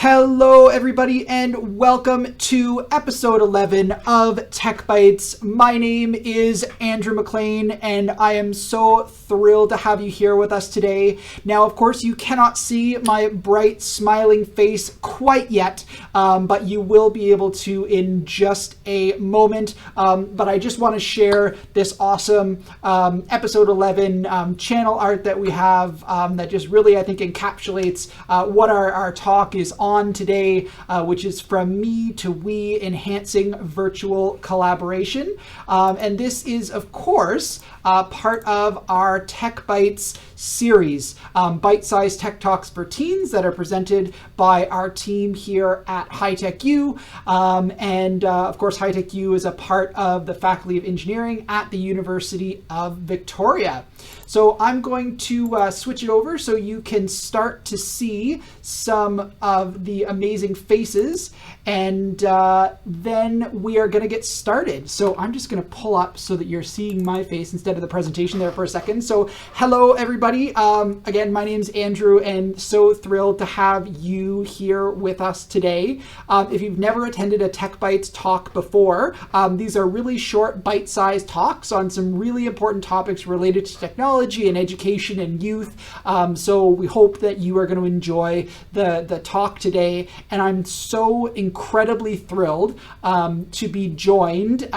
Hello, everybody, and welcome to episode 11 of Tech Bites. My name is Andrew McLean, and I am so thrilled to have you here with us today. Now, of course, you cannot see my bright, smiling face quite yet, but you will be able to in just a moment. But I just want to share this awesome episode 11 channel art that we have that just really, I think, encapsulates what our talk is on today, which is From Me to We, Enhancing Virtual Collaboration. And this is, of course, part of our Tech Bites series, bite-sized tech talks for teens that are presented by our team here at HighTechU. And of course, HighTechU is a part of the Faculty of Engineering at the University of Victoria. So I'm going to switch it over so you can start to see some of the amazing faces, and then we are going to get started. So I'm just going to pull up so that you're seeing my face instead of the presentation there for a second. So hello, everybody. Again, my name's Andrew, and so thrilled to have you here with us today. If you've never attended a Tech Bites talk before, these are really short, bite-sized talks on some really important topics related to technology and education and youth. So we hope that you are going to enjoy the talk today. And I'm so incredibly thrilled to be joined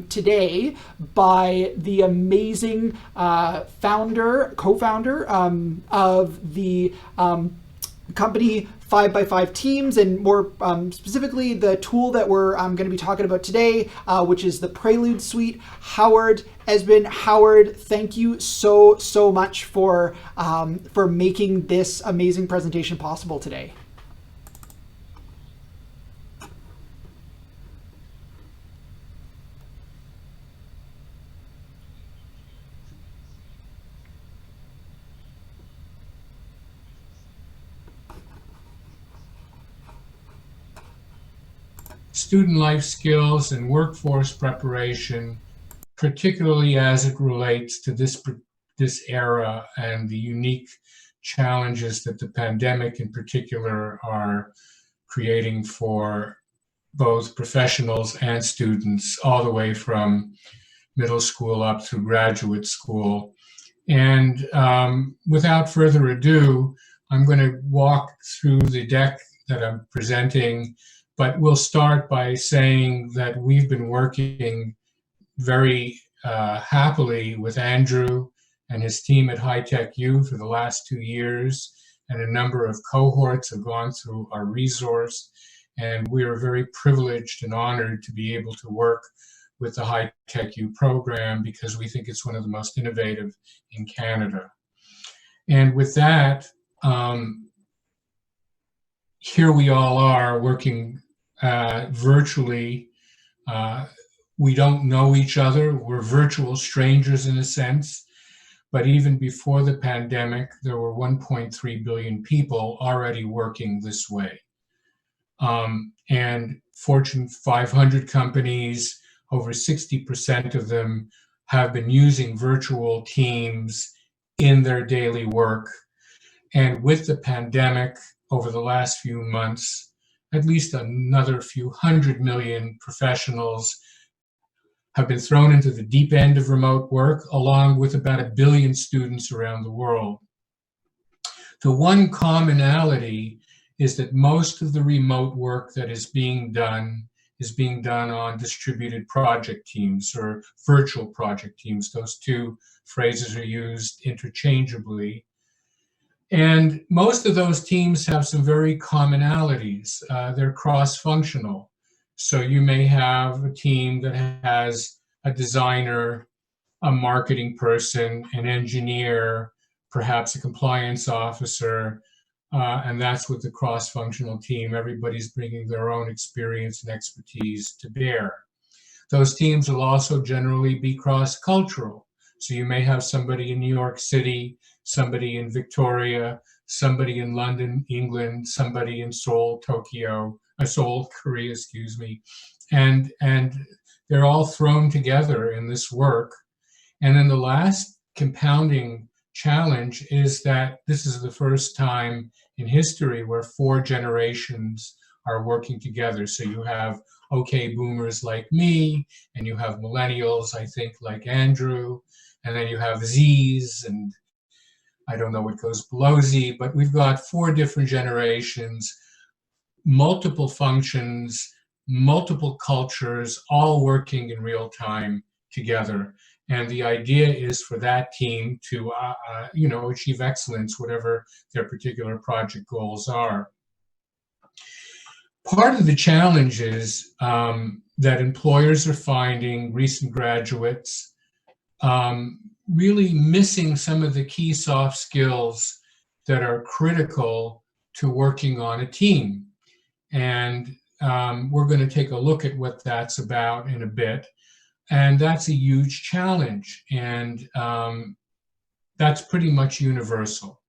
today by the amazing co-founder of the company 5x5 Teams, and more specifically the tool that we're going to be talking about today, which is the Prelude Suite, Howard Esbin. Howard, thank you so much for making this amazing presentation possible today. Student life skills and workforce preparation, particularly as it relates to this era and the unique challenges that the pandemic in particular are creating for both professionals and students, all the way from middle school up through graduate school. And without further ado, I'm going to walk through the deck that I'm presenting. But we'll start by saying that we've been working very happily with Andrew and his team at HighTechU for the last 2 years, and a number of cohorts have gone through our resource, and we are very privileged and honored to be able to work with the HighTechU program because we think it's one of the most innovative in Canada. And with that, here we all are working virtually. We don't know each other. We're virtual strangers in a sense. But even before the pandemic, there were 1.3 billion people already working this way. And Fortune 500 companies, over 60% of them have been using virtual teams in their daily work. And with the pandemic, over the last few months, at least another few 100 million professionals have been thrown into the deep end of remote work, along with about 1 billion students around the world. The one commonality is that most of the remote work that is being done on distributed project teams or virtual project teams. Those two phrases are used interchangeably. And most of those teams have some very commonalities. They're cross-functional. So you may have a team that has a designer, a marketing person, an engineer, perhaps a compliance officer, and that's with the cross-functional team. Everybody's bringing their own experience and expertise to bear. Those teams will also generally be cross-cultural. So you may have somebody in New York City, somebody in Victoria, somebody in London, England, somebody in Seoul, Korea, and they're all thrown together in this work. And then the last compounding challenge is that this is the first time in history where 4 generations are working together. So you have okay boomers like me, and you have millennials, I think, like Andrew, and then you have Zs, and I don't know what goes below Z, but we've got 4 different generations, multiple functions, multiple cultures, all working in real time together. And the idea is for that team to, achieve excellence, whatever their particular project goals are. Part of the challenge is that employers are finding recent graduates really missing some of the key soft skills that are critical to working on a team. And we're going to take a look at what that's about in a bit. And that's a huge challenge. And that's pretty much universal.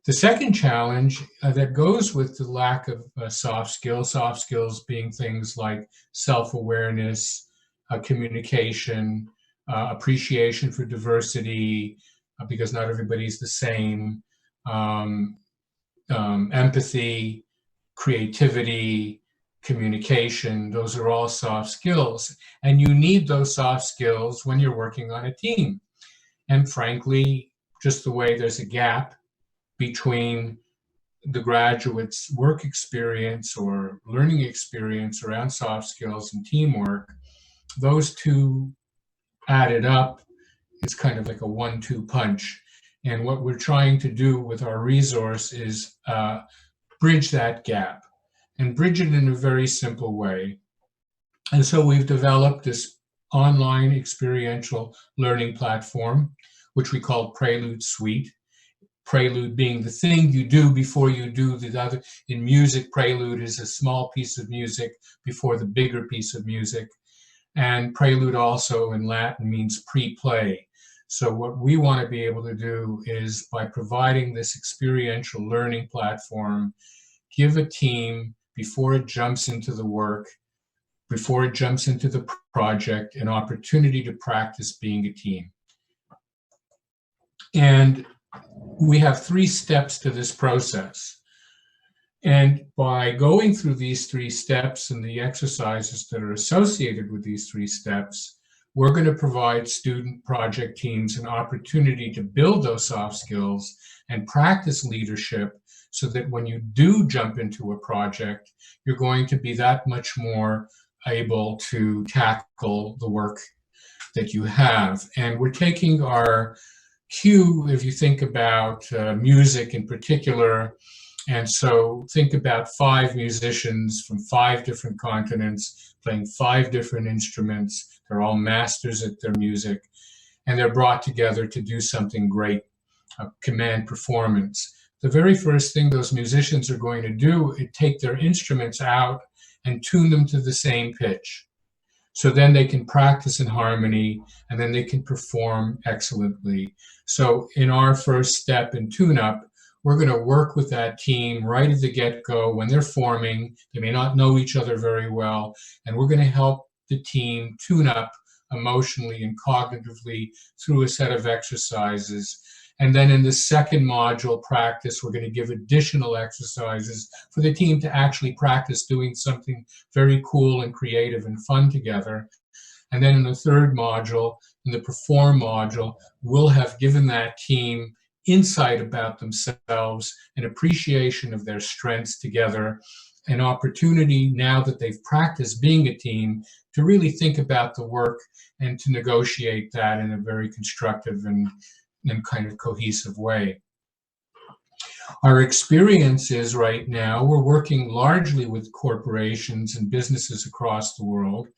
The second challenge that goes with the lack of soft skills being things like self-awareness, communication, appreciation for diversity, because not everybody's the same, empathy, creativity, communication, those are all soft skills. And you need those soft skills when you're working on a team. And frankly, just the way there's a gap between the graduate's work experience or learning experience around soft skills and teamwork, those two added up is kind of like a 1-2 punch. And what we're trying to do with our resource is bridge that gap and bridge it in a very simple way. And so we've developed this online experiential learning platform, which we call Prelude Suite. Prelude being the thing you do before you do the other. In music, prelude is a small piece of music before the bigger piece of music. And prelude also in Latin means pre-play. So what we want to be able to do is, by providing this experiential learning platform, give a team, before it jumps into the work, before it jumps into the project, an opportunity to practice being a team. And we have 3 steps to this process. And by going through these 3 steps and the exercises that are associated with these 3 steps, we're going to provide student project teams an opportunity to build those soft skills and practice leadership, so that when you do jump into a project, you're going to be that much more able to tackle the work that you have. And we're taking our cue, if you think about music in particular, and so think about 5 musicians from 5 different continents playing 5 different instruments. They're all masters at their music, and they're brought together to do something great, a command performance. The very first thing those musicians are going to do is take their instruments out and tune them to the same pitch. So then they can practice in harmony, and then they can perform excellently. So in our first step in tune-up, we're going to work with that team right at the get-go when they're forming. They may not know each other very well, and we're going to help the team tune up emotionally and cognitively through a set of exercises. And then in the second module, practice, we're going to give additional exercises for the team to actually practice doing something very cool and creative and fun together. And then in the third module, in the perform module, we'll have given that team insight about themselves, an appreciation of their strengths together, an opportunity, now that they've practiced being a team, to really think about the work and to negotiate that in a very constructive and kind of cohesive way. Our experience is right now, we're working largely with corporations and businesses across the world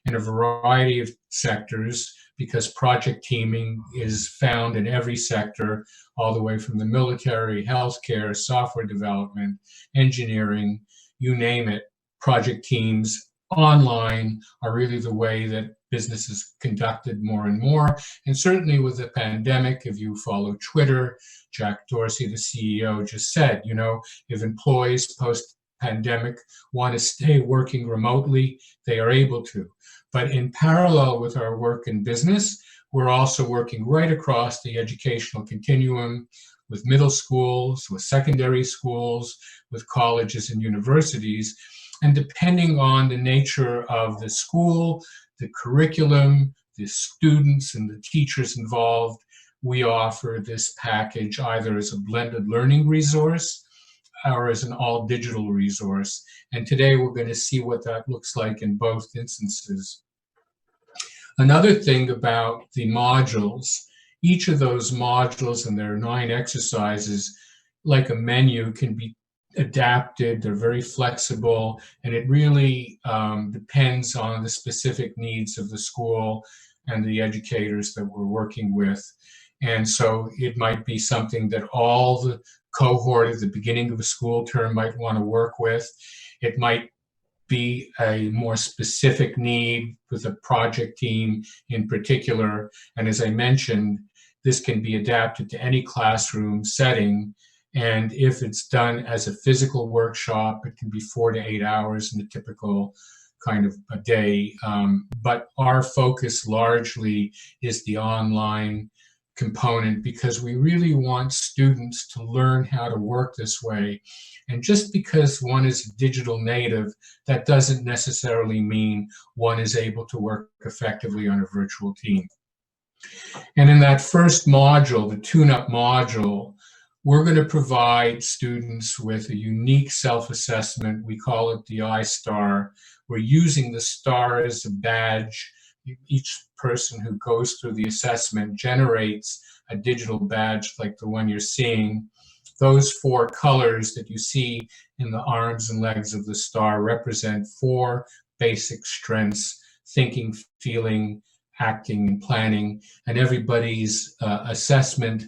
in a variety of sectors, because project teaming is found in every sector, all the way from the military, healthcare, software development, engineering, you name it. Project teams online are really the way that business is conducted more and more. And certainly with the pandemic, if you follow Twitter, Jack Dorsey, the CEO, just said, if employees post-pandemic want to stay working remotely, they are able to. But in parallel with our work in business, we're also working right across the educational continuum with middle schools, with secondary schools, with colleges and universities. And depending on the nature of the school, the curriculum, the students and the teachers involved, we offer this package either as a blended learning resource or as an all digital resource. And today we're going to see what that looks like in both instances. Another thing about the modules, each of those modules, and there are 9 exercises, like a menu, can be adapted. They're very flexible, and it really depends on the specific needs of the school and the educators that we're working with. And so it might be something that all the cohort at the beginning of a school term might want to work with. It might be a more specific need with a project team in particular. And as I mentioned, this can be adapted to any classroom setting. And if it's done as a physical workshop, it can be 4 to 8 hours in a typical kind of a day. But our focus largely is the online component, because we really want students to learn how to work this way. And just because one is a digital native, that doesn't necessarily mean one is able to work effectively on a virtual team. And in that first module, the tune-up module, we're going to provide students with a unique self-assessment. We call it the ISTAR. We're using the STAR as a badge. Each person who goes through the assessment generates a digital badge like the one you're seeing. Those 4 colors that you see in the arms and legs of the star represent 4 basic strengths: thinking, feeling, acting, and planning. And everybody's assessment,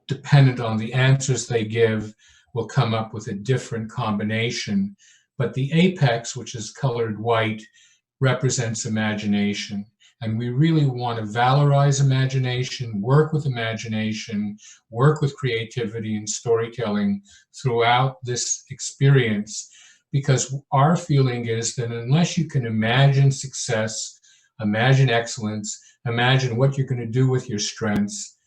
dependent on the answers they give, will come up with a different combination. But the apex, which is colored white, represents imagination. And we really want to valorize imagination, work with creativity and storytelling throughout this experience, because our feeling is that unless you can imagine success, imagine excellence, imagine what you're going to do with your strengths,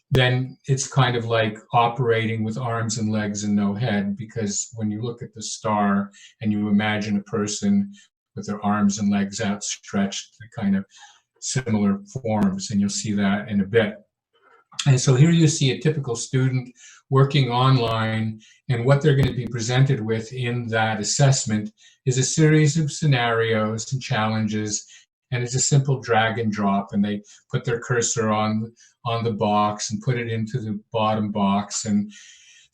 then it's kind of like operating with arms and legs and no head. Because when you look at the star and you imagine a person with their arms and legs outstretched, the kind of similar forms, and you'll see that in a bit. And so here you see a typical student working online, and what they're going to be presented with in that assessment is a series of scenarios and challenges, and it's a simple drag and drop, and they put their cursor on the box and put it into the bottom box, and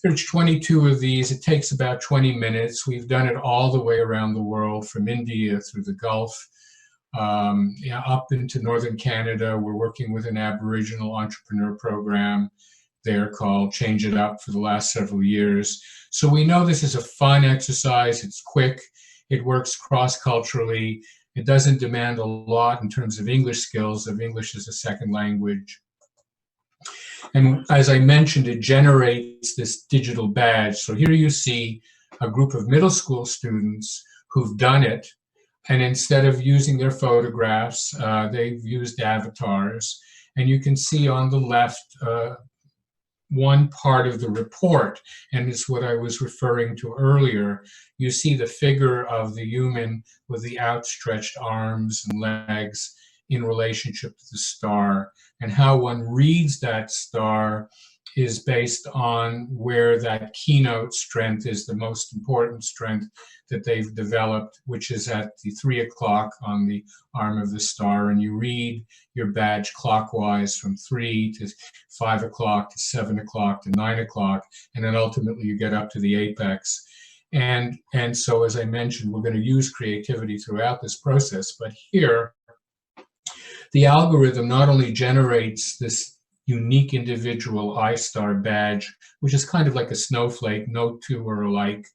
there's 22 of these. It takes about 20 minutes. We've done it all the way around the world, from India through the Gulf, up into Northern Canada. We're working with an Aboriginal entrepreneur program there called Change It Up for the last several years. So we know this is a fun exercise. It's quick. It works cross-culturally. It doesn't demand a lot in terms of English skills, of English as a second language. And as I mentioned, it generates this digital badge. So here you see a group of middle school students who've done it. And instead of using their photographs, they've used avatars. And you can see on the left one part of the report, and it's what I was referring to earlier. You see the figure of the human with the outstretched arms and legs in relationship to the star, and how one reads that star is based on where that keynote strength is, the most important strength that they've developed, which is at the 3 o'clock on the arm of the star. And you read your badge clockwise from 3 to 5 o'clock to 7 o'clock to 9 o'clock, and then ultimately you get up to the apex. And so, as I mentioned, we're going to use creativity throughout this process. But here, the algorithm not only generates this unique individual ISTAR badge, which is kind of like a snowflake, no two are alike,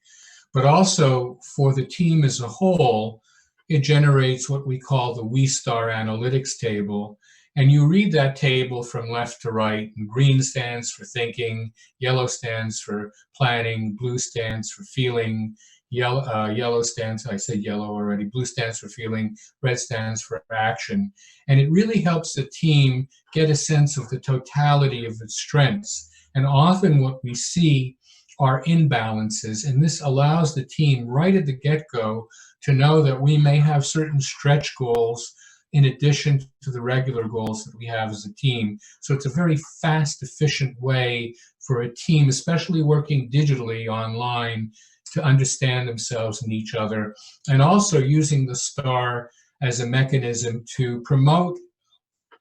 but also for the team as a whole, it generates what we call the WeStar analytics table. And you read that table from left to right, and green stands for thinking, yellow stands for planning, blue stands for feeling, Yellow stands, I said yellow already, blue stands for feeling, red stands for action. And it really helps the team get a sense of the totality of its strengths. And often what we see are imbalances, and this allows the team right at the get-go to know that we may have certain stretch goals in addition to the regular goals that we have as a team. So it's a very fast, efficient way for a team, especially working digitally online, to understand themselves and each other, and also using the STAR as a mechanism to promote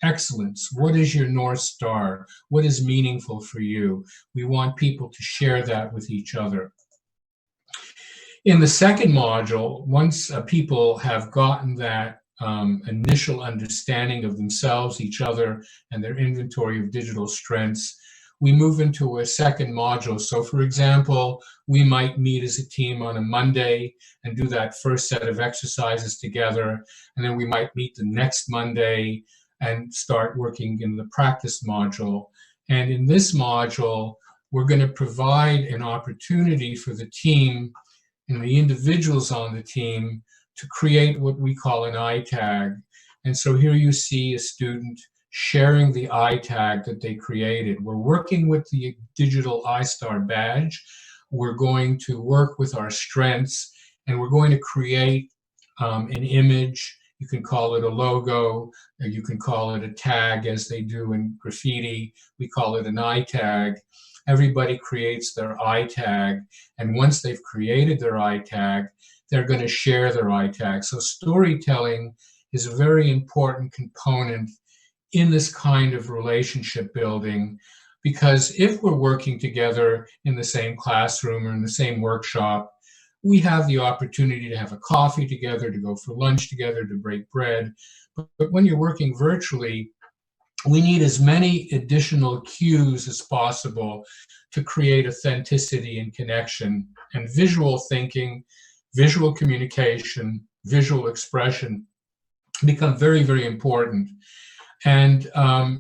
excellence. What is your North Star? What is meaningful for you? We want people to share that with each other. In the second module, once people have gotten that initial understanding of themselves, each other, and their inventory of digital strengths, we move into a second module. So for example, we might meet as a team on a Monday and do that first set of exercises together. And then we might meet the next Monday and start working in the practice module. And in this module, we're going to provide an opportunity for the team and the individuals on the team to create what we call an ITAG. And so here you see a student sharing the ITAG that they created. We're working with the digital ISTAR badge. We're going to work with our strengths, and we're going to create an image. You can call it a logo, or you can call it a tag, as they do in graffiti. We call it an ITAG. Everybody creates their ITAG, and once they've created their ITAG, they're going to share their ITAG. So storytelling is a very important component in this kind of relationship building, because if we're working together in the same classroom or in the same workshop, we have the opportunity to have a coffee together, to go for lunch together, to break bread. But when you're working virtually, we need as many additional cues as possible to create authenticity and connection. And visual thinking, visual communication, visual expression become very, very important. And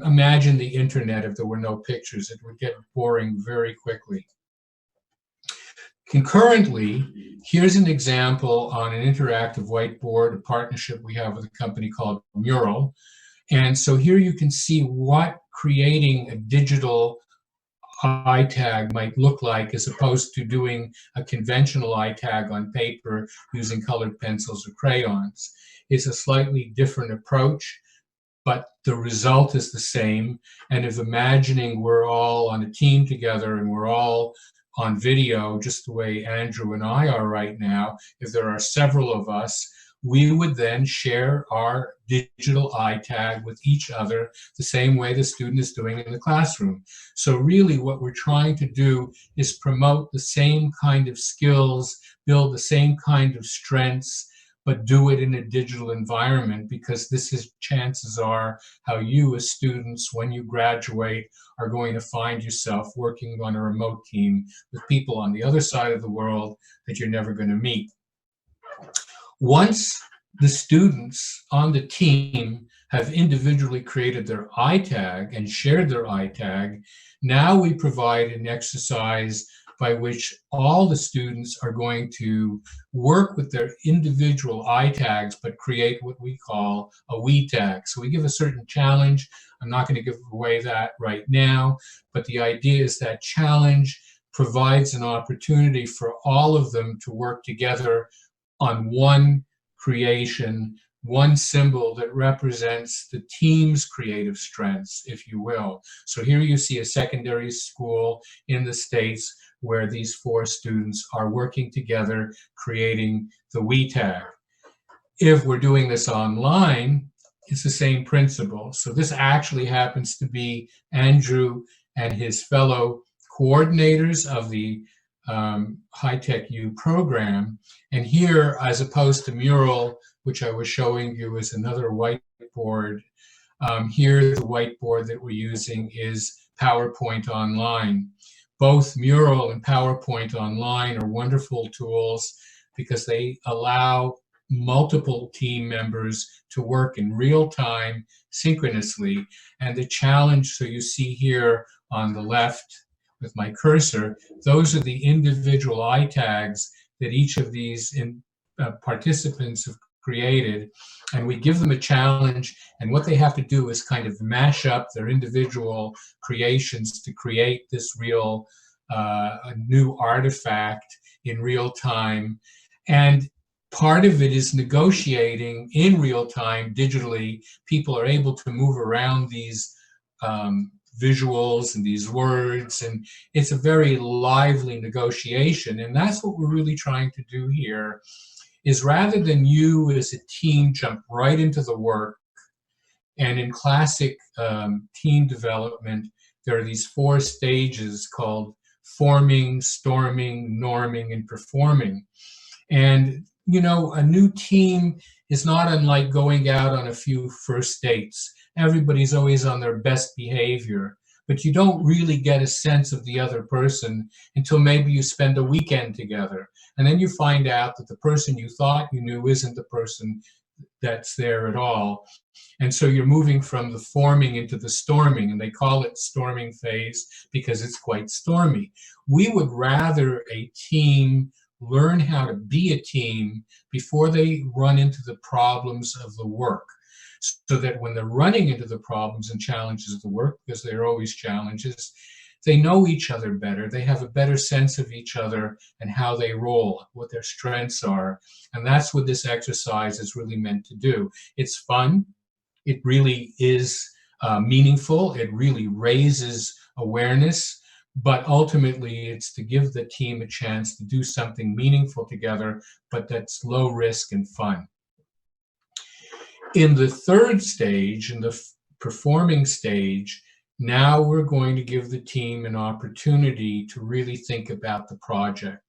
imagine the internet if there were no pictures. It would get boring very quickly. Concurrently, here's an example on an interactive whiteboard, a partnership we have with a company called Mural. And so here you can see what creating a digital ITAG might look like, as opposed to doing a conventional ITAG on paper using colored pencils or crayons. It's a slightly different approach, but the result is the same. And if imagining we're all on a team together and we're all on video, just the way Andrew and I are right now, if there are several of us, we would then share our digital ITAG with each other the same way the student is doing in the classroom. So really what we're trying to do is promote the same kind of skills, build the same kind of strengths, but do it in a digital environment, because this is, chances are, how you as students, when you graduate, are going to find yourself working on a remote team with people on the other side of the world that you're never going to meet. Once the students on the team have individually created their ITAG and shared their ITAG, now we provide an exercise by which all the students are going to work with their individual ITAGs, but create what we call a we tag. So we give a certain challenge. I'm not going to give away that right now, but the idea is that challenge provides an opportunity for all of them to work together on one creation, one symbol that represents the team's creative strengths, if you will. So here you see a secondary school in the States where these 4 students are working together, creating the we tag. If we're doing this online, it's the same principle. So this actually happens to be Andrew and his fellow coordinators of the HighTechU program. And here, as opposed to Mural, which I was showing you as another whiteboard, here the whiteboard that we're using is PowerPoint Online. Both Mural and PowerPoint Online are wonderful tools because they allow multiple team members to work in real time synchronously. And the challenge, so you see here on the left with my cursor, those are the individual ITAGs that each of these participants have created, and we give them a challenge, and what they have to do is kind of mash up their individual creations to create this real a new artifact in real time. And part of it is negotiating in real time digitally. People are able to move around these visuals and these words, and it's a very lively negotiation. And that's what we're really trying to do here, is rather than you as a team jump right into the work, and in classic team development, there are these 4 stages called forming, storming, norming, and performing. And, you know, a new team is not unlike going out on a few first dates. Everybody's always on their best behavior, but you don't really get a sense of the other person until maybe you spend a weekend together. And then you find out that the person you thought you knew isn't the person that's there at all. And so you're moving from the forming into the storming, and they call it storming phase because it's quite stormy. We would rather a team learn how to be a team before they run into the problems of the work, so that when they're running into the problems and challenges of the work, because there are always challenges, they know each other better. They have a better sense of each other and how they roll, what their strengths are. And that's what this exercise is really meant to do. It's fun. It really is meaningful. It really raises awareness. But ultimately, it's to give the team a chance to do something meaningful together, but that's low risk and fun. In the 3rd stage, in the performing stage, now we're going to give the team an opportunity to really think about the project.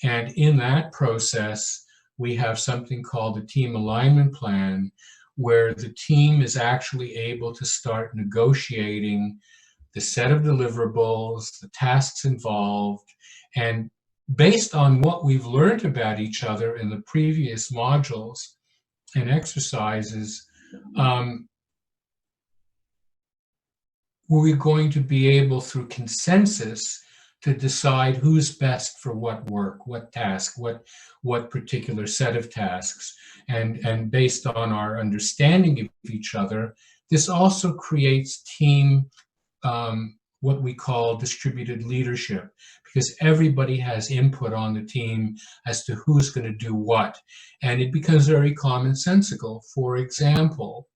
And in that process, we have something called a team alignment plan, where the team is actually able to start negotiating the set of deliverables, the tasks involved, and based on what we've learned about each other in the previous modules and exercises, we're going to be able, through consensus, to decide who's best for what work, what task, what particular set of tasks. And based on our understanding of each other, this also creates team, what we call distributed leadership, because everybody has input on the team as to who's going to do what. And it becomes very commonsensical. For example,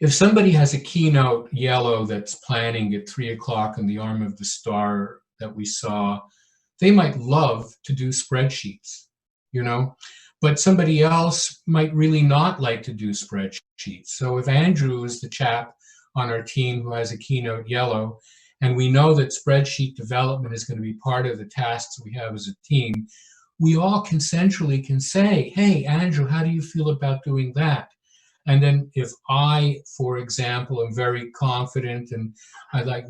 if somebody has a keynote yellow that's planning at 3 o'clock in the arm of the star that we saw, they might love to do spreadsheets, you know, but somebody else might really not like to do spreadsheets. So if Andrew is the chap on our team who has a keynote yellow, and we know that spreadsheet development is going to be part of the tasks we have as a team, we all consensually can say, hey, Andrew, how do you feel about doing that? And then if I, for example, am very confident and I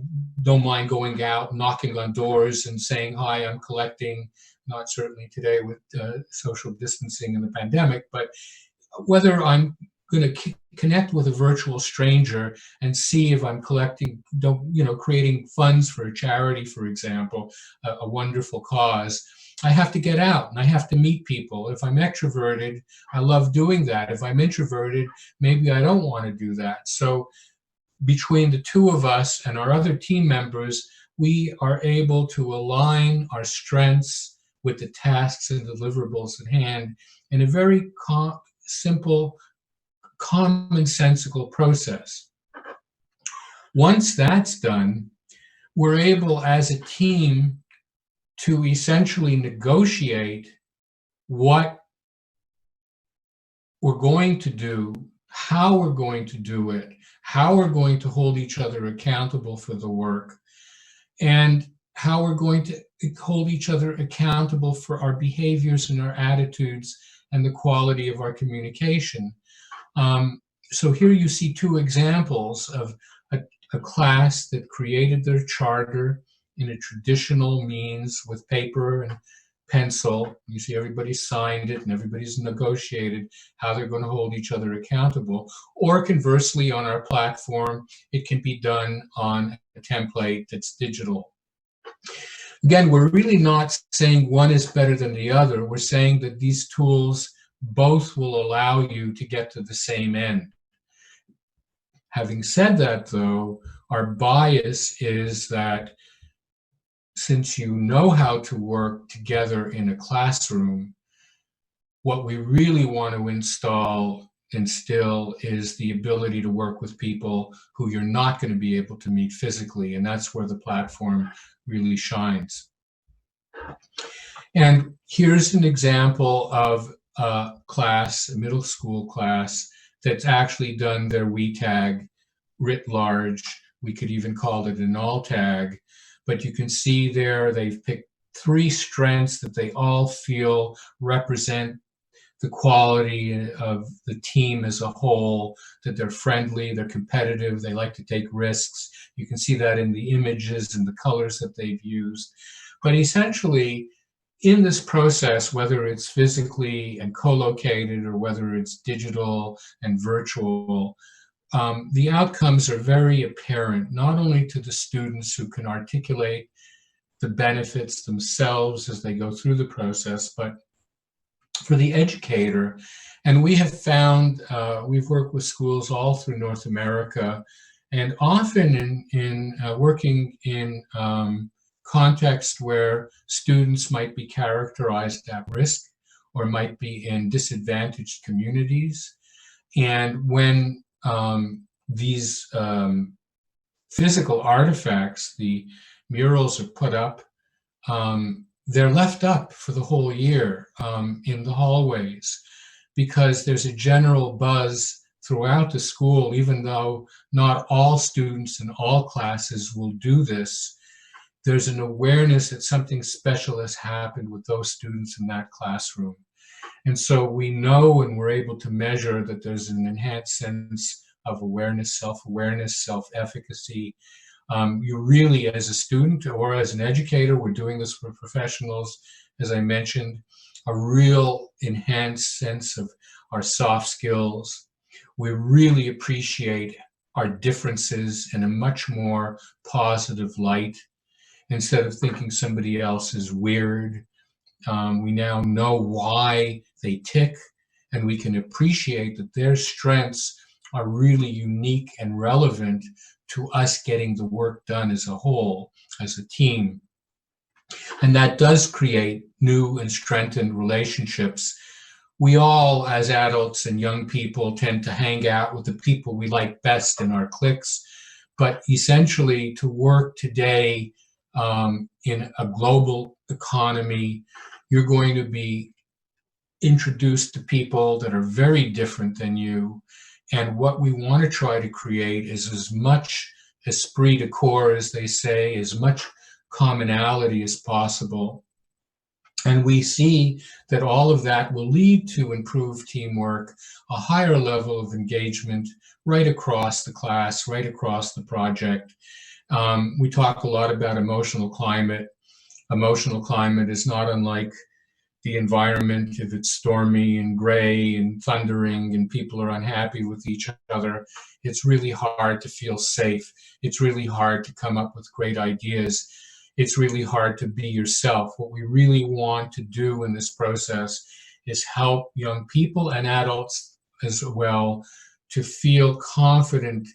don't mind going out, knocking on doors and saying, hi, I'm collecting, not certainly today with social distancing and the pandemic, but whether I'm going to connect with a virtual stranger and see if I'm collecting, creating funds for a charity, for example, a wonderful cause, I have to get out and I have to meet people. If I'm extroverted, I love doing that. If I'm introverted, maybe I don't want to do that. So between the two of us and our other team members, we are able to align our strengths with the tasks and deliverables at hand in a very simple, commonsensical process. Once that's done, we're able as a team to essentially negotiate what we're going to do, how we're going to do it, how we're going to hold each other accountable for the work, and how we're going to hold each other accountable for our behaviors and our attitudes and the quality of our communication. So here you see 2 examples of a class that created their charter in a traditional means with paper and pencil. You see everybody signed it and everybody's negotiated how they're going to hold each other accountable. Or conversely, on our platform, it can be done on a template that's digital. Again, we're really not saying one is better than the other. We're saying that these tools both will allow you to get to the same end. Having said that, though, our bias is that since you know how to work together in a classroom, what we really want to instill is the ability to work with people who you're not going to be able to meet physically, and that's where the platform really shines. And here's an example of a class, a middle school class, that's actually done their WeTag writ large. We could even call it an all tag, but you can see there they've picked 3 strengths that they all feel represent the quality of the team as a whole, that they're friendly, they're competitive, they like to take risks. You can see that in the images and the colors that they've used. But essentially, in this process, whether it's physically and co-located or whether it's digital and virtual, the outcomes are very apparent, not only to the students who can articulate the benefits themselves as they go through the process, but for the educator. And we have found, we've worked with schools all through North America, and often in working in context where students might be characterized at risk or might be in disadvantaged communities. And when these physical artifacts, the murals, are put up, they're left up for the whole year in the hallways, because there's a general buzz throughout the school, even though not all students in all classes will do this. There's an awareness that something special has happened with those students in that classroom. And so we know, and we're able to measure, that there's an enhanced sense of awareness, self-awareness, self-efficacy. You really, as a student or as an educator, we're doing this for professionals, as I mentioned, a real enhanced sense of our soft skills. We really appreciate our differences in a much more positive light. Instead of thinking somebody else is weird, we now know why they tick, and we can appreciate that their strengths are really unique and relevant to us getting the work done as a whole, as a team. And that does create new and strengthened relationships. We all, as adults and young people, tend to hang out with the people we like best in our cliques. But essentially, to work today in a global economy, you're going to be introduced to people that are very different than you. And what we want to try to create is as much esprit de corps, as they say, as much commonality as possible. And we see that all of that will lead to improved teamwork, a higher level of engagement right across the class, right across the project. We talk a lot about emotional climate. Emotional climate is not unlike the environment. If it's stormy and gray and thundering and people are unhappy with each other, it's really hard to feel safe. It's really hard to come up with great ideas. It's really hard to be yourself. What we really want to do in this process is help young people and adults as well to feel confident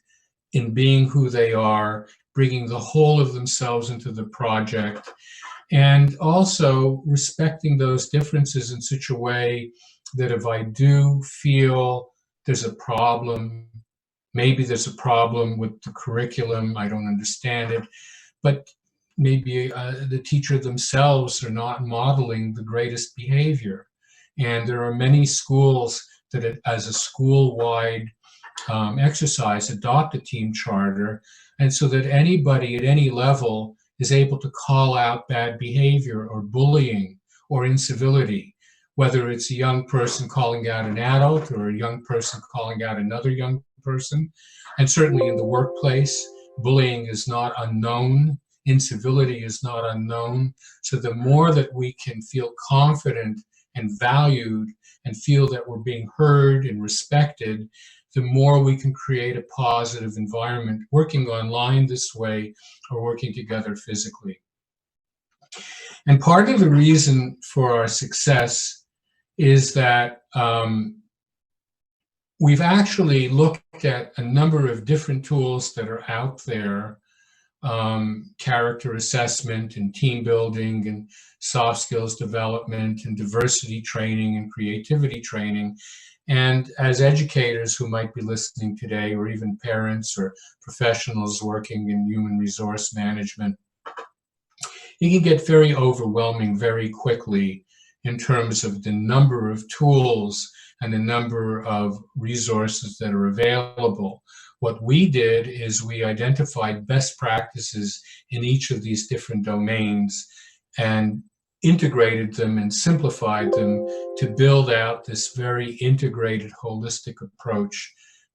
in being who they are, bringing the whole of themselves into the project, and also respecting those differences in such a way that if I do feel there's a problem, maybe there's a problem with the curriculum, I don't understand it, but maybe the teacher themselves are not modeling the greatest behavior. And there are many schools that, as a school-wide exercise, adopt a team charter, and so that anybody at any level is able to call out bad behavior or bullying or incivility, whether it's a young person calling out an adult or a young person calling out another young person. And certainly in the workplace, bullying is not unknown, incivility is not unknown. So the more that we can feel confident and valued and feel that we're being heard and respected, the more we can create a positive environment, working online this way or working together physically. And part of the reason for our success is that we've actually looked at a number of different tools that are out there, character assessment and team building and soft skills development and diversity training and creativity training. And as educators who might be listening today, or even parents or professionals working in human resource management, it can get very overwhelming very quickly in terms of the number of tools and the number of resources that are available. What we did is we identified best practices in each of these different domains and integrated them and simplified them to build out this very integrated, holistic approach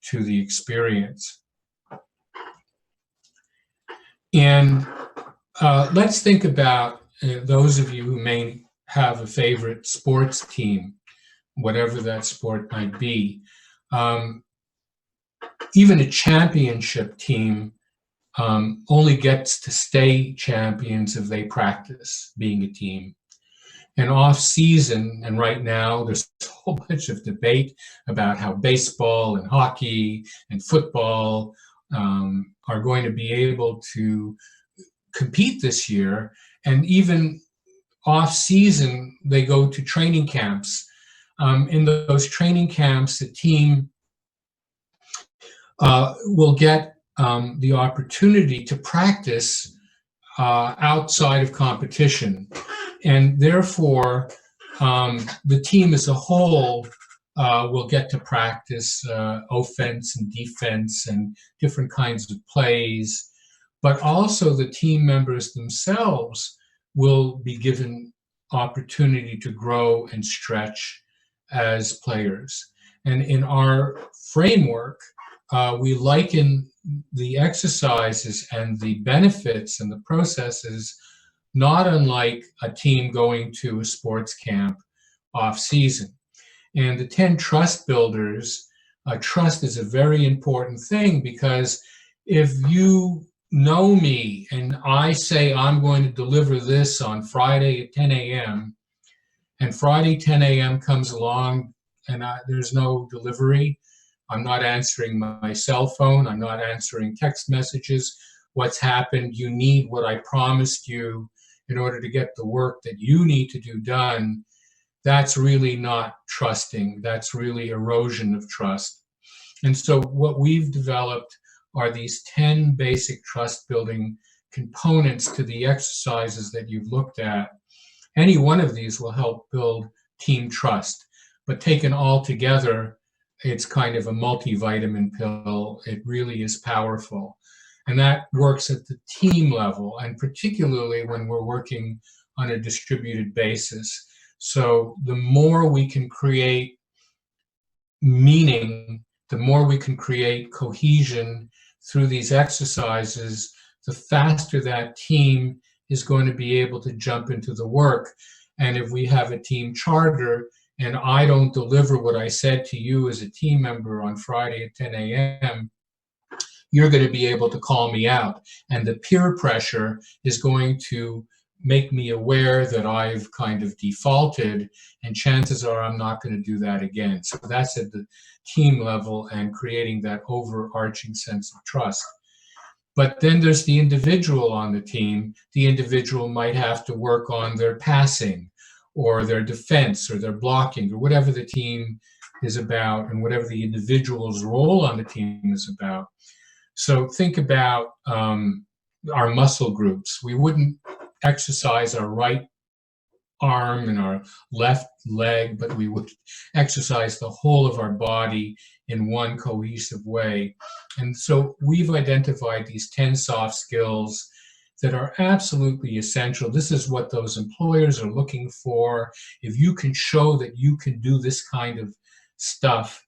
to the experience. And let's think about those of you who may have a favorite sports team, whatever that sport might be. Even a championship team only gets to stay champions if they practice being a team. And off season, and right now there's a whole bunch of debate about how baseball and hockey and football are going to be able to compete this year. And even off season, they go to training camps. In those training camps, the team will get the opportunity to practice outside of competition. And therefore, the team as a whole will get to practice offense and defense and different kinds of plays. But also the team members themselves will be given opportunity to grow and stretch as players. And in our framework, we liken the exercises and the benefits and the processes not unlike a team going to a sports camp off season. And the 10 trust builders, trust is a very important thing, because if you know me and I say I'm going to deliver this on Friday at 10 a.m. and Friday 10 a.m. comes along and there's no delivery, I'm not answering my cell phone, I'm not answering text messages, what's happened? You need what I promised you in order to get the work that you need to do done. That's really not trusting. That's really erosion of trust. And so what we've developed are these 10 basic trust building components to the exercises that you've looked at. Any one of these will help build team trust, but taken all together, it's kind of a multivitamin pill. It really is powerful. And that works at the team level, and particularly when we're working on a distributed basis. So the more we can create meaning, the more we can create cohesion through these exercises, the faster that team is going to be able to jump into the work. And if we have a team charter and I don't deliver what I said to you as a team member on Friday at 10 a.m., you're going to be able to call me out. And the peer pressure is going to make me aware that I've kind of defaulted, and chances are I'm not going to do that again. So that's at the team level and creating that overarching sense of trust. But then there's the individual on the team. The individual might have to work on their passing or their defense or their blocking or whatever the team is about and whatever the individual's role on the team is about. So think about our muscle groups. We wouldn't exercise our right arm and our left leg, but we would exercise the whole of our body in one cohesive way. And so we've identified these 10 soft skills that are absolutely essential. This is what those employers are looking for. If you can show that you can do this kind of stuff,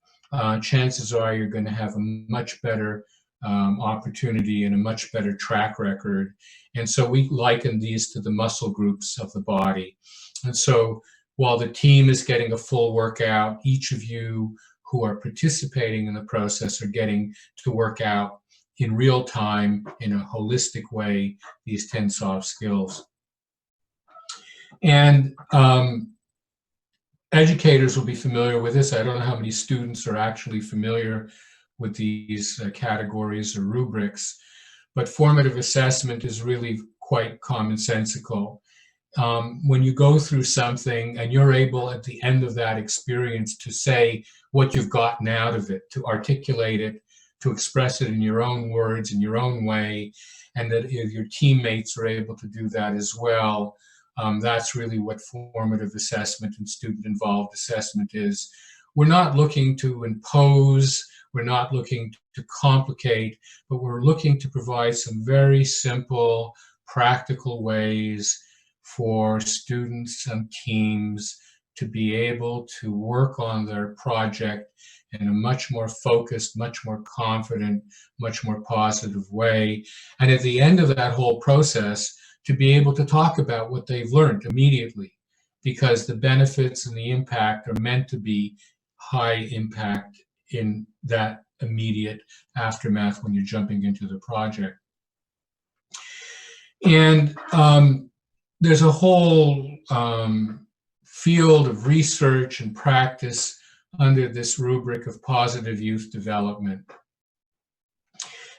chances are you're going to have a much better opportunity and a much better track record. And so we liken these to the muscle groups of the body. And so while the team is getting a full workout, each of you who are participating in the process are getting to work out in real time in a holistic way these 10 soft skills. And educators will be familiar with this. I don't know how many students are actually familiar with these categories or rubrics, but formative assessment is really quite commonsensical. When you go through something and you're able at the end of that experience to say what you've gotten out of it, to articulate it, to express it in your own words, in your own way, and that if your teammates are able to do that as well, that's really what formative assessment and student-involved assessment is. We're not looking to impose, we're not looking to complicate, but we're looking to provide some very simple, practical ways for students and teams to be able to work on their project in a much more focused, much more confident, much more positive way. And at the end of that whole process, to be able to talk about what they've learned immediately, because the benefits and the impact are meant to be high impact in that immediate aftermath when you're jumping into the project. And there's a whole field of research and practice under this rubric of positive youth development.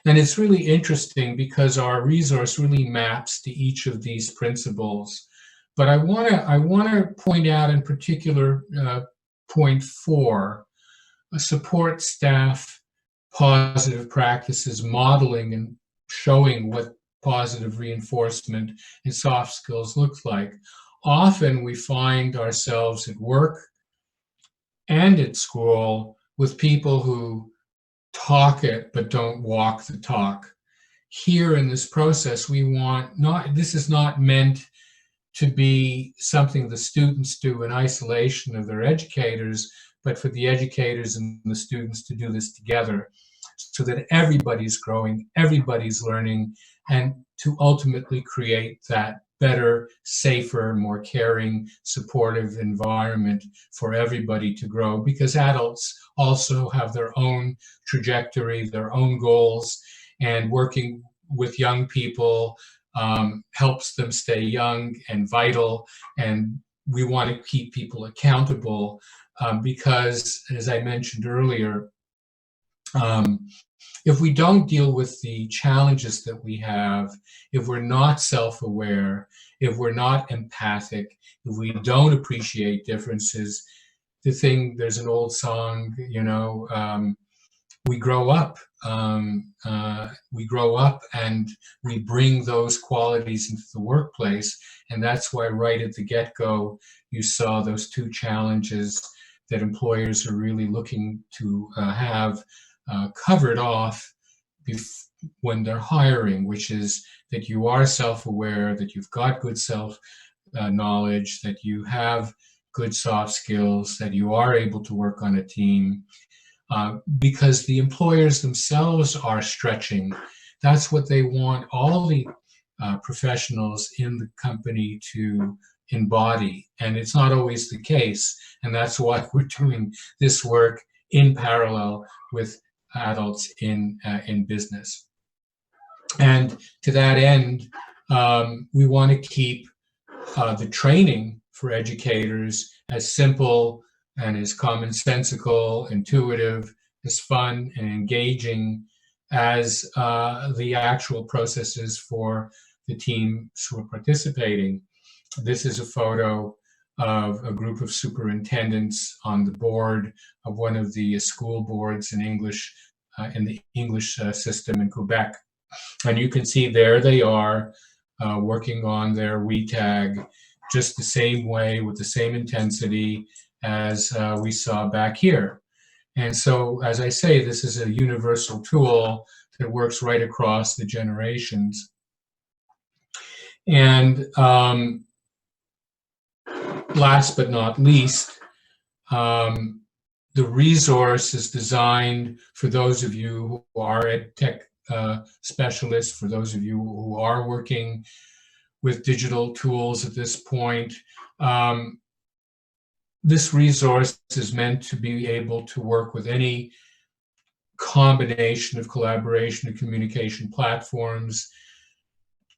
And it's really interesting because our resource really maps to each of these principles. But I want to point out in particular point 4, support staff positive practices, modeling and showing what positive reinforcement and soft skills looks like. Often we find ourselves at work and at school with people who talk it but don't walk the talk. Here in this process, we want not, this is not meant to be something the students do in isolation of their educators, but for the educators and the students to do this together so that everybody's growing, everybody's learning, and to ultimately create that better, safer, more caring, supportive environment for everybody to grow, because adults also have their own trajectory, their own goals, and working with young people helps them stay young and vital. And we want to keep people accountable because, as I mentioned earlier, if we don't deal with the challenges that we have, if we're not self-aware, if we're not empathic, if we don't appreciate differences, there's an old song, you know, we grow up and we bring those qualities into the workplace. And that's why right at the get-go, you saw those 2 challenges that employers are really looking to have covered off when they're hiring, which is that you are self-aware, that you've got good self-knowledge, that you have good soft skills, that you are able to work on a team, because the employers themselves are stretching. That's what they want all the professionals in the company to embody, and it's not always the case, and that's why we're doing this work in parallel with adults in business. And to that end, we want to keep the training for educators as simple and as commonsensical, intuitive, as fun and engaging as the actual processes for the teams who are participating. This is a photo of a group of superintendents on the board of one of the school boards in English, in the English system in Quebec. And you can see there they are working on their WeTag just the same way with the same intensity as we saw back here. And so, as I say, this is a universal tool that works right across the generations. And last but not least, the resource is designed for those of you who are ed tech specialists, for those of you who are working with digital tools at this point. This resource is meant to be able to work with any combination of collaboration and communication platforms.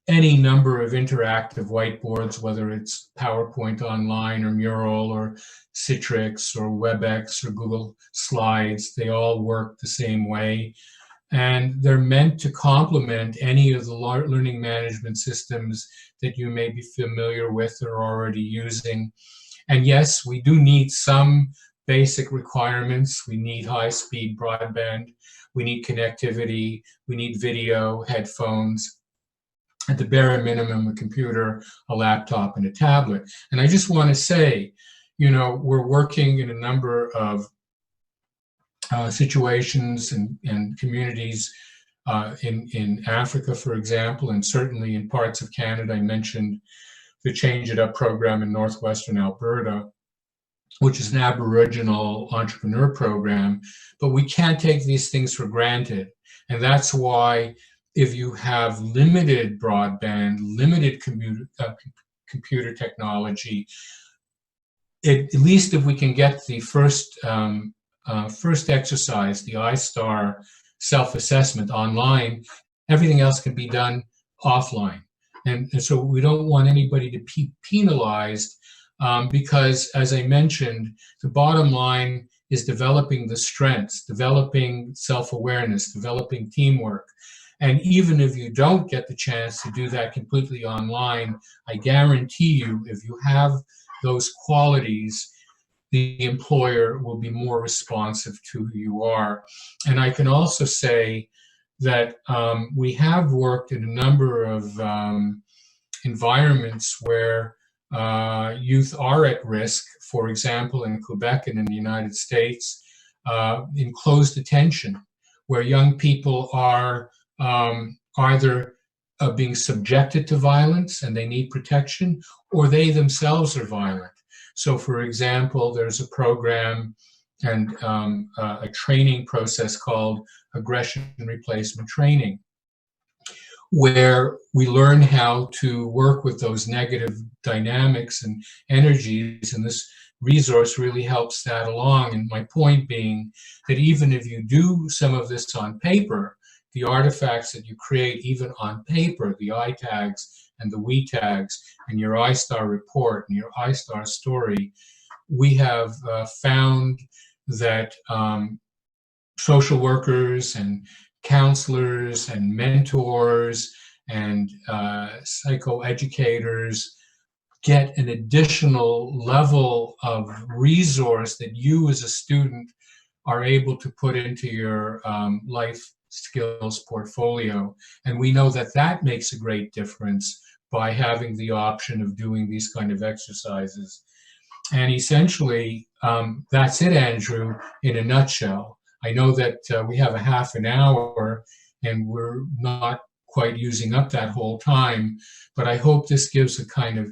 any number of interactive whiteboards, whether it's PowerPoint Online or Mural or Citrix or WebEx or Google Slides. They all work the same way. And they're meant to complement any of the learning management systems that you may be familiar with or already using. And yes, we do need some basic requirements. We need high-speed broadband. We need connectivity. We need video, headphones, at the bare minimum, a computer, a laptop, and a tablet. And I just want to say, we're working in a number of situations and communities in Africa, for example, and certainly in parts of Canada. I mentioned the Change It Up program in northwestern Alberta, which is an Aboriginal entrepreneur program, but we can't take these things for granted. And that's why if you have limited broadband, limited computer technology, at least if we can get the first exercise, the ISTAR self-assessment online, everything else can be done offline. And so we don't want anybody to be penalized because, as I mentioned, the bottom line is developing the strengths, developing self-awareness, developing teamwork. And even if you don't get the chance to do that completely online, I guarantee you, if you have those qualities, the employer will be more responsive to who you are. And I can also say that we have worked in a number of environments where youth are at risk, for example, in Quebec and in the United States, in closed detention, where young people are either being subjected to violence and they need protection, or they themselves are violent. So, for example, there's a program and a training process called aggression replacement training, where we learn how to work with those negative dynamics and energies, and this resource really helps that along. And my point being that even if you do some of this on paper, the artifacts that you create even on paper, the I tags and the we tags and your ISTAR report and your ISTAR story, we have found that social workers and counselors and mentors and psychoeducators get an additional level of resource that you as a student are able to put into your life skills portfolio. And we know that that makes a great difference by having the option of doing these kind of exercises. And essentially, that's it, Andrew, in a nutshell. I know that we have a half an hour and we're not quite using up that whole time, but I hope this gives a kind of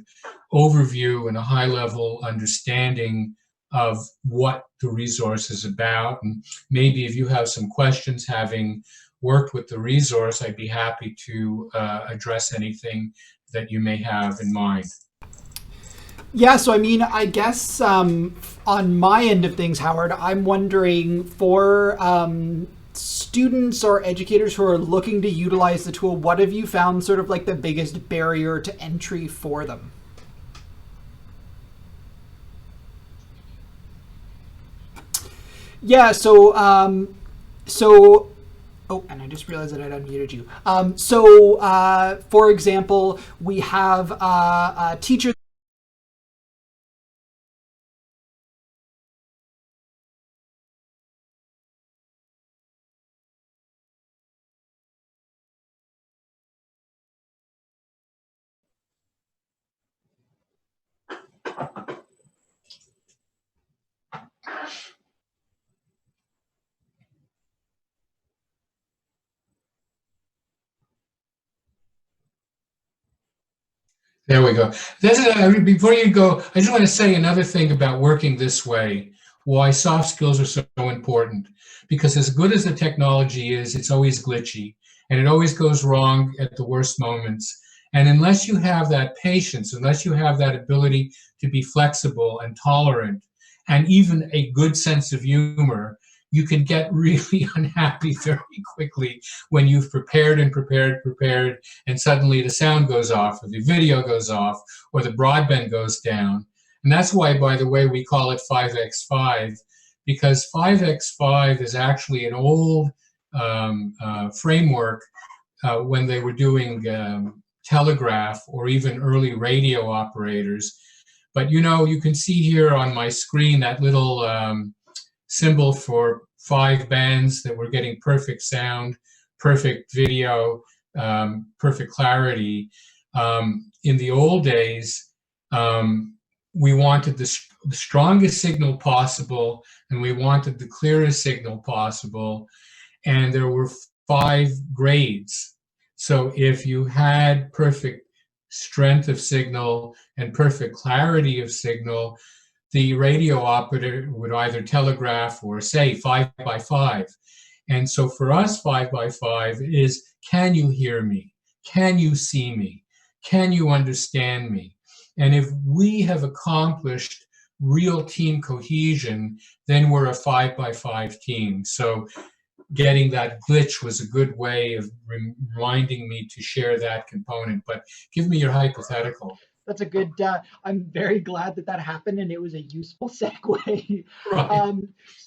overview and a high-level understanding of what the resource is about. And maybe if you have some questions, having worked with the resource, I'd be happy to address anything that you may have in mind. Yeah, so I mean, I guess on my end of things, Howard, I'm wondering for students or educators who are looking to utilize the tool, what have you found sort of like the biggest barrier to entry for them? Yeah, so oh, and I just realized that I'd unmuted you. For example, we have a teacher. There we go. Before you go, I just want to say another thing about working this way, why soft skills are so important. Because as good as the technology is, it's always glitchy, and it always goes wrong at the worst moments. And unless you have that patience, unless you have that ability to be flexible and tolerant, and even a good sense of humor, you can get really unhappy very quickly when you've prepared and prepared, and suddenly the sound goes off, or the video goes off, or the broadband goes down. And that's why, by the way, we call it 5x5, because 5x5 is actually an old framework when they were doing telegraph or even early radio operators. But you can see here on my screen that little symbol for 5 bands that were getting perfect sound, perfect video, perfect clarity. In the old days, we wanted the strongest signal possible, and we wanted the clearest signal possible, and there were 5 grades. So if you had perfect strength of signal and perfect clarity of signal, the radio operator would either telegraph or say 5x5. And so for us, 5x5 is, can you hear me? Can you see me? Can you understand me? And if we have accomplished real team cohesion, then we're a 5x5 team. So getting that glitch was a good way of reminding me to share that component. But give me your hypothetical. That's a good, I'm very glad that happened, and it was a useful segue. Right.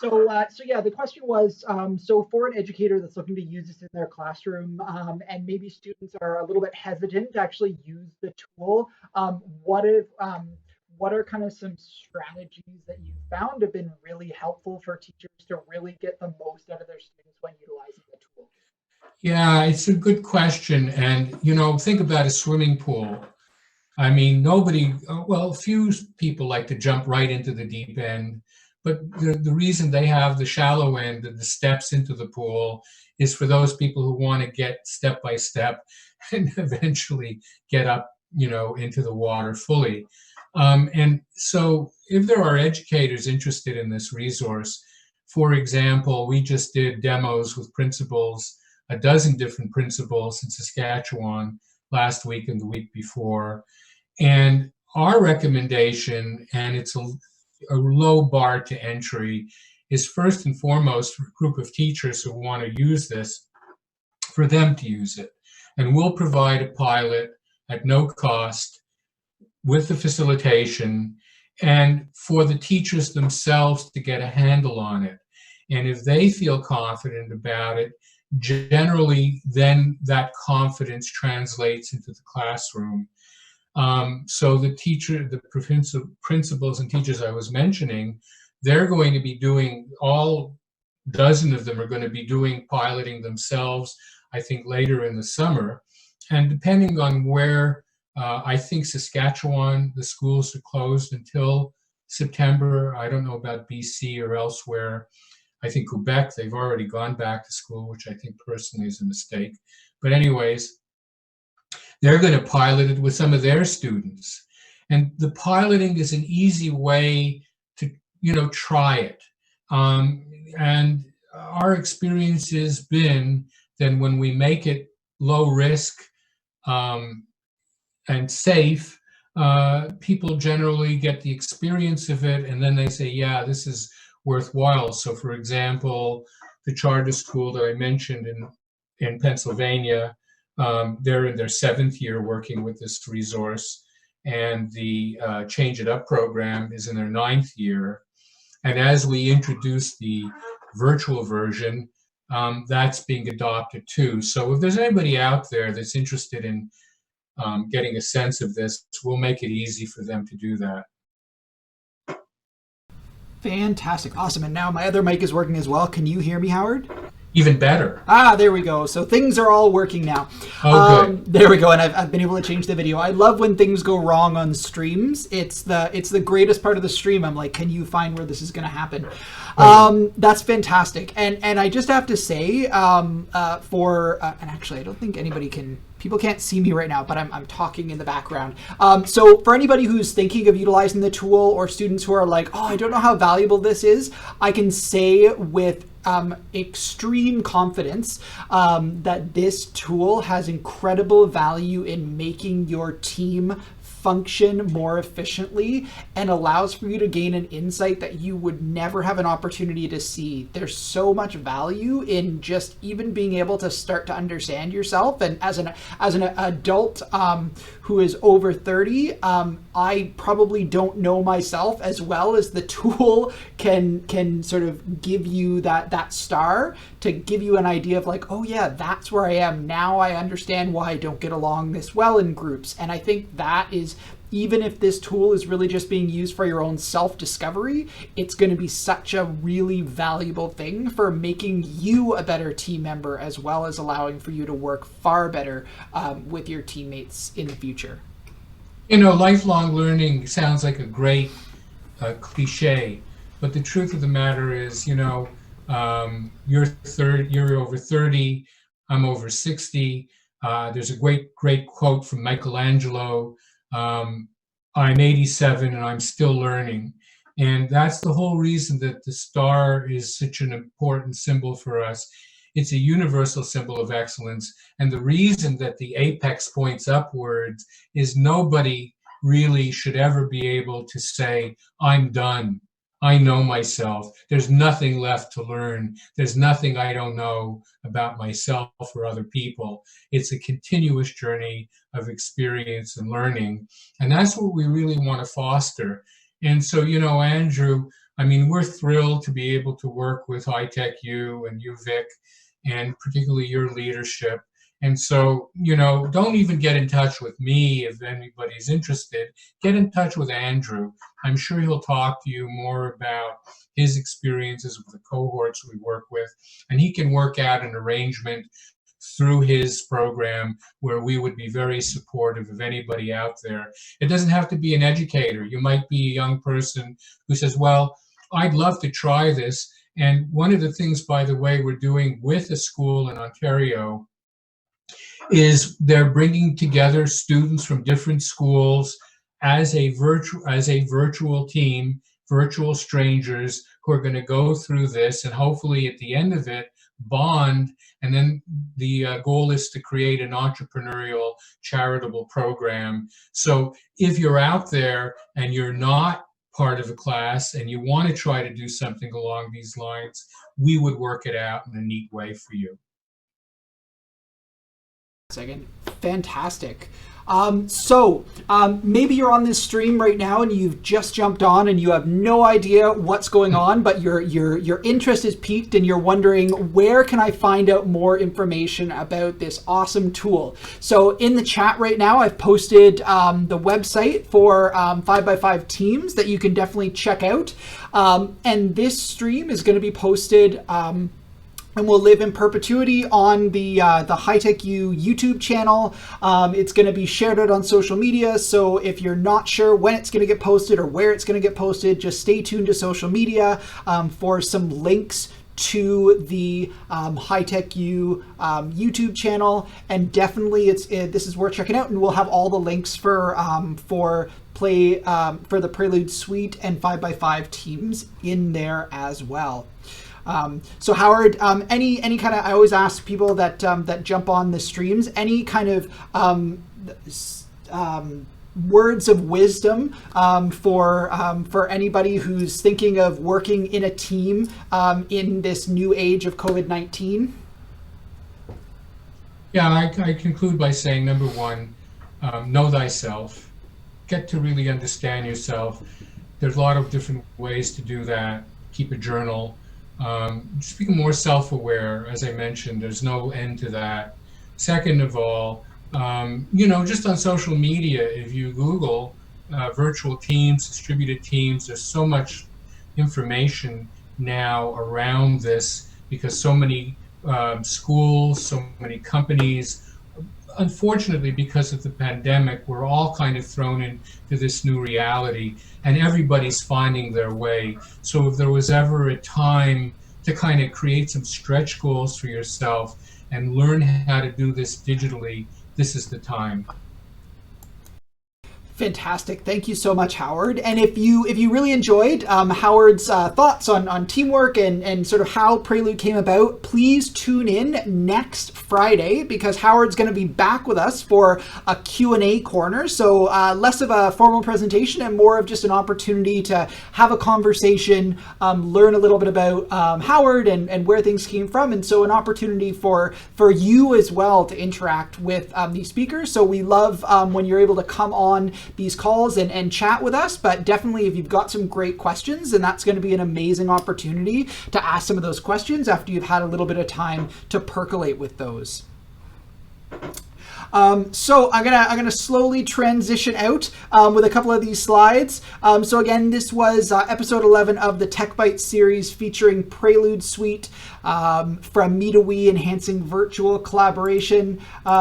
So yeah, the question was, so for an educator that's looking to use this in their classroom, and maybe students are a little bit hesitant to actually use the tool, what are kind of some strategies that you found have been really helpful for teachers to really get the most out of their students when utilizing the tool? Yeah, it's a good question. And, think about a swimming pool. I mean, few people like to jump right into the deep end, but the reason they have the shallow end and the steps into the pool is for those people who want to get step by step and eventually get up, into the water fully. And so if there are educators interested in this resource, for example, we just did demos with principals, a dozen different principals in Saskatchewan last week and the week before. And our recommendation, and it's a low bar to entry, is first and foremost for a group of teachers who want to use this, for them to use it. And we'll provide a pilot at no cost with the facilitation, and for the teachers themselves to get a handle on it. And if they feel confident about it, generally then that confidence translates into the classroom. So the principals and teachers I was mentioning, they're going to be doing, all dozen of them are going to be doing piloting themselves, I think later in the summer. And depending on where, I think Saskatchewan, the schools are closed until September. I don't know about BC or elsewhere. I think Quebec, they've already gone back to school, which I think personally is a mistake. But anyways, they're going to pilot it with some of their students. And the piloting is an easy way to, try it. And our experience has been that when we make it low risk and safe, people generally get the experience of it, and then they say, yeah, this is worthwhile. So for example, the charter school that I mentioned in Pennsylvania, they're in their 7th year working with this resource, and the Change It Up program is in their 9th year. And as we introduce the virtual version, that's being adopted too. So if there's anybody out there that's interested in getting a sense of this, we'll make it easy for them to do that. Fantastic. Awesome. And now my other mic is working as well. Can you hear me, Howard? Even better. There we go. So things are all working now. Oh, good. There we go. And I've been able to change the video. I love when things go wrong on streams. It's the greatest part of the stream. I'm like, can you find where this is going to happen? That's fantastic. And I just have to say, and actually, I don't think people can't see me right now, but I'm talking in the background. So for anybody who's thinking of utilizing the tool, or students who are like, oh, I don't know how valuable this is, I can say with extreme confidence that this tool has incredible value in making your team function more efficiently and allows for you to gain an insight that you would never have an opportunity to see. There's so much value in just even being able to start to understand yourself. And as an adult who is over 30, I probably don't know myself as well as the tool can sort of give you that star to give you an idea of like, oh yeah, that's where I am now. I understand why I don't get along this well in groups. And I think that is, even if this tool is really just being used for your own self-discovery, it's going to be such a really valuable thing for making you a better team member, as well as allowing for you to work far better with your teammates in the future. You know, lifelong learning sounds like a great cliche, but the truth of the matter is, you know, you're over 30, I'm over 60. There's a great quote from Michelangelo. I'm 87 and I'm still learning. And that's the whole reason that the star is such an important symbol for us. It's a universal symbol of excellence. And the reason that the apex points upwards is nobody really should ever be able to say, I'm done. I know myself. There's nothing left to learn. There's nothing I don't know about myself or other people. It's a continuous journey of experience and learning. And that's what we really want to foster. And so, you know, Andrew, I mean, we're thrilled to be able to work with HighTechU and you, Vic, and particularly your leadership. And so, you know, don't even get in touch with me if anybody's interested. Get in touch with Andrew. I'm sure he'll talk to you more about his experiences with the cohorts we work with, and he can work out an arrangement through his program where we would be very supportive of anybody out there. It doesn't have to be an educator. You might be a young person who says, well, I'd love to try this. And one of the things, by the way, we're doing with a school in Ontario is they're bringing together students from different schools as a virtual team, virtual strangers who are going to go through this, and hopefully at the end of it bond. And then the goal is to create an entrepreneurial charitable program. So if you're out there and you're not part of a class and you want to try to do something along these lines, we would work it out in a neat way for you. Second, fantastic. So maybe you're on this stream right now and you've just jumped on and you have no idea what's going on, but your interest is piqued and you're wondering, where can I find out more information about this awesome tool? So in the chat right now, I've posted the website for 5x5 Teams that you can definitely check out. And this stream is going to be posted and will live in perpetuity on the HighTechU YouTube channel. It's going to be shared out on social media, so if you're not sure when it's going to get posted or where it's going to get posted, just stay tuned to social media for some links to the HighTechU YouTube channel. And definitely, this is worth checking out, and we'll have all the links for the Prelude Suite and 5x5 Teams in there as well. So Howard, any kind of, I always ask people that jump on the streams, any kind of words of wisdom for anybody who's thinking of working in a team in this new age of COVID-19? Yeah, I conclude by saying, number one, know thyself. Get to really understand yourself. There's a lot of different ways to do that. Keep a journal. Just become more self-aware. As I mentioned, there's no end to that. Second of all, you know, just on social media, if you Google virtual teams, distributed teams, there's so much information now around this, because so many schools, so many companies, unfortunately, because of the pandemic, we're all kind of thrown into this new reality, and everybody's finding their way. So if there was ever a time to kind of create some stretch goals for yourself and learn how to do this digitally, this is the time. Fantastic. Thank you so much, Howard. And if you really enjoyed Howard's thoughts on teamwork and sort of how Prelude came about, please tune in next Friday, because Howard's going to be back with us for a Q&A corner. So less of a formal presentation and more of just an opportunity to have a conversation, learn a little bit about Howard and where things came from. And so an opportunity for you as well to interact with these speakers. So we love when you're able to come on these calls and chat with us, but definitely if you've got some great questions, then that's going to be an amazing opportunity to ask some of those questions after you've had a little bit of time to percolate with those. So I'm gonna slowly transition out with a couple of these slides. So again, this was episode 11 of the Tech Bites series featuring Prelude Suite from Me to We, enhancing virtual collaboration.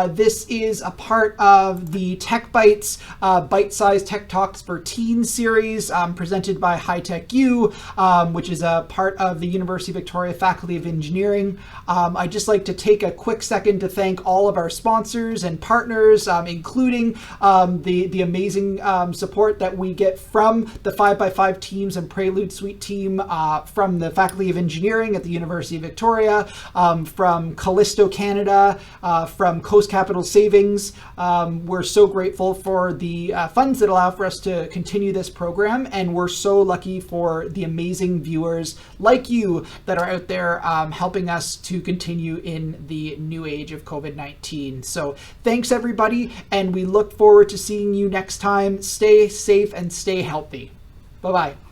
This is a part of the Tech Bites bite-sized tech talks for teens series presented by HighTechU, which is a part of the University of Victoria Faculty of Engineering. I'd just like to take a quick second to thank all of our sponsors and partners, including the amazing support that we get from the 5x5 teams and Prelude Suite team, from the Faculty of Engineering at the University of Victoria, from Callisto Canada, from Coast Capital Savings. We're so grateful for the funds that allow for us to continue this program, and we're so lucky for the amazing viewers like you that are out there helping us to continue in the new age of COVID-19. So thanks everybody, and we look forward to seeing you next time. Stay safe and stay healthy. Bye-bye.